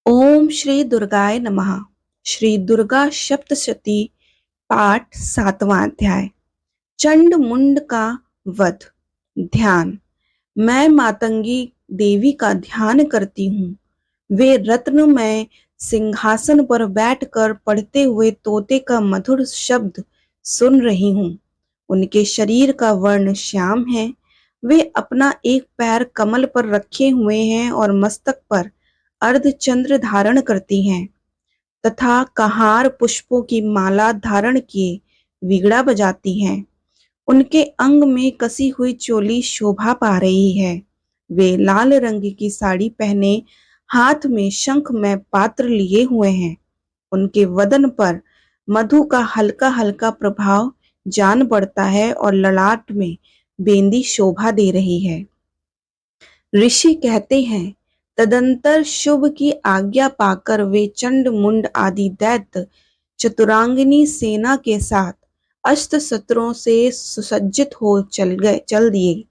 ओम श्री दुर्गाय नमः। श्री दुर्गा सप्तशती पाठ 7वां अध्याय। चंड मुंड का वध। ध्यान। मैं मातंगी देवी का ध्यान करती हूँ। वे रत्नमय सिंहासन पर बैठकर पढ़ते हुए तोते का मधुर शब्द सुन रही हूँ। उनके शरीर का वर्ण श्याम है। वे अपना एक पैर कमल पर रखे हुए हैं और मस्तक पर अर्धचंद्र धारण करती हैं तथा कहार पुष्पों की माला धारण किए वीणा बजाती हैं। उनके अंग में कसी हुई चोली शोभा पा रही है। वे लाल रंग की साड़ी पहने हाथ में शंख में पात्र लिए हुए हैं। उनके वदन पर मधु का हल्का हल्का प्रभाव जान पड़ता है और ललाट में बेंदी शोभा दे रही है। ऋषि कहते हैं, तदंतर शुभ की आज्ञा पाकर वे चंड मुंड आदि दैत्य चतुरांगिनी सेना के साथ अस्त्र शस्त्रों से सुसज्जित हो चल दिए।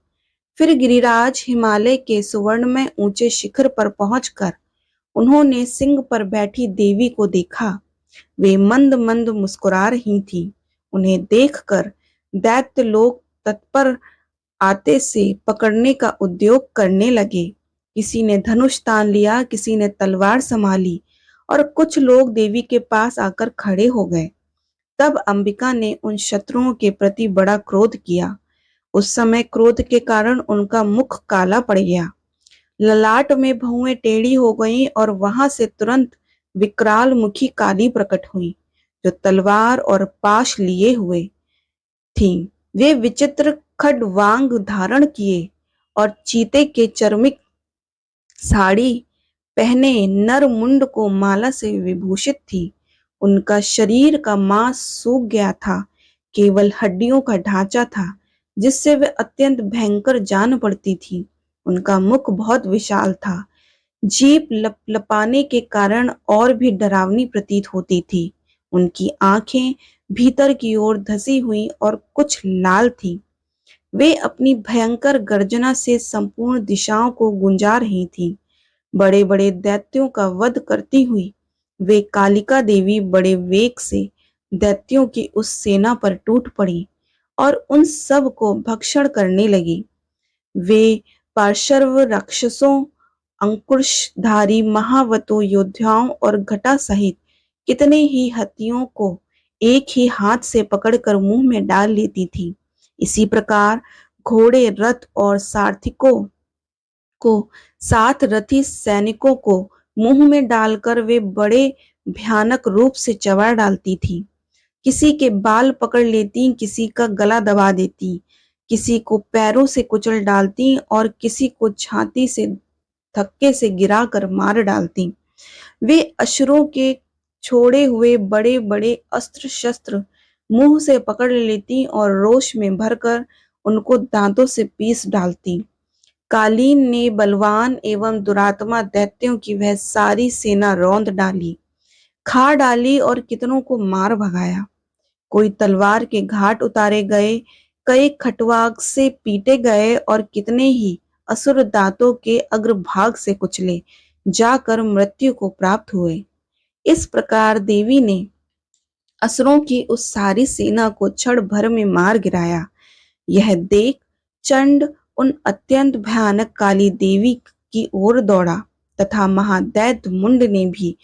फिर गिरिराज हिमालय के सुवर्ण में ऊंचे शिखर पर पहुंचकर उन्होंने सिंह पर बैठी देवी को देखा। वे मंद मंद मुस्कुरा रही थी। उन्हें देखकर दैत्य लोग तत्पर आते से पकड़ने का उद्योग करने लगे। किसी ने धनुष तान लिया, किसी ने तलवार संभाली और कुछ लोग देवी के पास आकर खड़े हो गए। तब अंबिका ने उन शत्रुओं के प्रति बड़ा क्रोध किया। उस समय क्रोध के कारण उनका मुख काला पड़ गया, ललाट में भौहें टेढ़ी हो गईं और वहां से तुरंत विकराल मुखी काली प्रकट हुई, जो तलवार और पाश लिए हुए थीं। वे विचित्र खड्वांग धारण किए और चीते के चर्मिक साड़ी पहने नर मुंड को माला से विभूषित थी। उनका शरीर का मांस सूख गया था, केवल हड्डियों का ढांचा था, जिससे वे अत्यंत भयंकर जान पड़ती थी। उनका मुख बहुत विशाल था, जीभ लपलपाने के कारण और भी डरावनी प्रतीत होती थी। उनकी आंखें भीतर की ओर धसी हुई और कुछ लाल थी। वे अपनी भयंकर गर्जना से संपूर्ण दिशाओं को गुंजा रही थी। बड़े बड़े दैत्यों का वध करती हुई वे कालिका देवी बड़े वेग से दैत्यों की उस सेना पर टूट पड़ी और उन सब को भक्षण करने लगी। वे पार्श्व राक्षसों, अंकुशधारी महावतों योद्धाओं और घटा सहित कितने ही हाथियों को एक ही हाथ से पकड़कर मुंह में डाल लेती थी। इसी प्रकार घोड़े, रथ और सारथिकों को, साथ रथी सैनिकों को मुंह में डालकर वे बड़े भयानक रूप से चबा डालती थी। किसी के बाल पकड़ लेती, किसी का गला दबा देती, किसी को पैरों से कुचल डालती और किसी को छाती से धक्के से गिराकर मार डालती। वे अश्रुओं के छोड़े हुए बड़े बड़े अस्त्र शस्त्र मुंह से पकड़ लेती और रोष में भरकर उनको दांतों से पीस डालती। कालीन ने बलवान एवं दुरात्मा दैत्यों की वह सारी सेना रौंद डाली, खा डाली और कितनों को मार भगाया। कोई तलवार के घाट उतारे गए, कई खटवाग से पीटे गए और कितने ही असुर दांतों के अग्रभाग से कुचले जाकर मृत्यु को प्राप्त हुए। इस प्रकार देवी ने असुरों की उस सारी सेना को क्षण भर में मार गिराया। यह देख चंड उन अत्यंत भयानक काली देवी की ओर दौड़ा तथा महादैत्य मुंड ने भी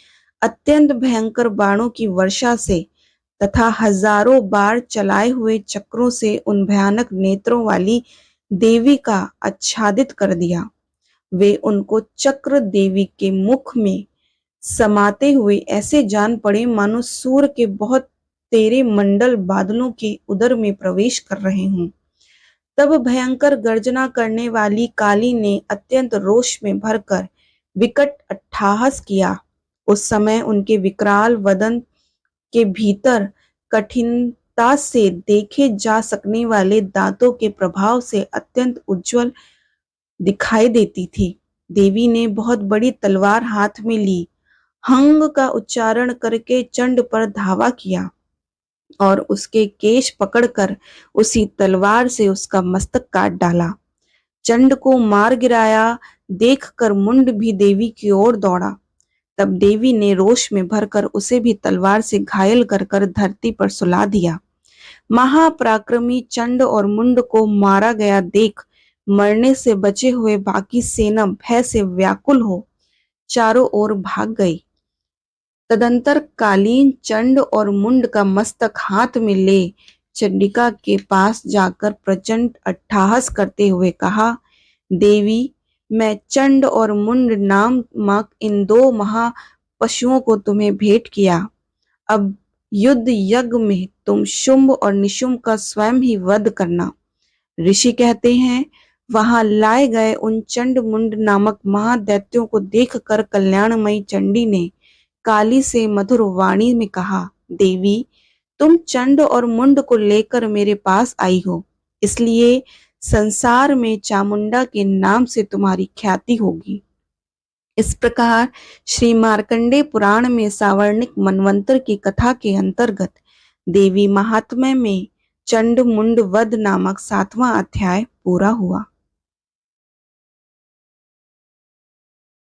अत्यंत भयंकर बाणों की वर्षा से तथा हजारों बार चलाए हुए चक्रों से उन भयानक नेत्रों वाली देवी का आच्छादित कर दिया। वे उनको चक्र देवी के मुख में समाते हुए ऐसे जान पड़े मानो सूर्य के बहुत तेरे मंडल बादलों के उदर में प्रवेश कर रहे हों। तब भयंकर गर्जना करने वाली काली ने अत्यंत रोष में भरकर विकट अट्टहास किया। उस समय उनके विकराल वदन के भीतर कठिनता से देखे जा सकने वाले दांतों के प्रभाव से अत्यंत उज्जवल दिखाई देती थी। देवी ने बहुत बड़ी तलवार हाथ में ली, हंग का उच्चारण करके चंड पर धावा किया और उसके केश पकड़कर उसी तलवार से उसका मस्तक काट डाला। चंड को मार गिराया देखकर मुंड भी देवी की ओर दौड़ा। तब देवी ने रोष में भरकर उसे भी तलवार से घायल कर कर धरती पर सुला दिया। महापराक्रमी चंड और मुंड को मारा गया देख मरने से बचे हुए बाकी सेना भय से व्याकुल हो चारों ओर भाग गई। तदंतर कालीन चंड और मुंड का मस्तक हाथ में ले चंडिका के पास जाकर प्रचंड अट्टहास करते हुए कहा, देवी, मैं चंड और मुंड नामक इन दो महा पशुओं को तुम्हें भेंट किया। अब युद्ध यज्ञ में तुम शुंभ और निशुंभ का स्वयं ही वध करना। ऋषि कहते हैं, वहां लाए गए उन चंड मुंड नामक महादैत्यों को देखकर कल्याणमयी चंडी ने काली से मधुर वाणी में कहा, देवी, तुम चंड और मुंड को लेकर मेरे पास आई हो, इसलिए संसार में चामुंडा के नाम से तुम्हारी ख्याति होगी। इस प्रकार श्री मार्कंडेय पुराण में सावर्णिक मनवंतर की कथा के अंतर्गत देवी महात्म्य में चंड मुंड वध नामक 7वां अध्याय पूरा हुआ।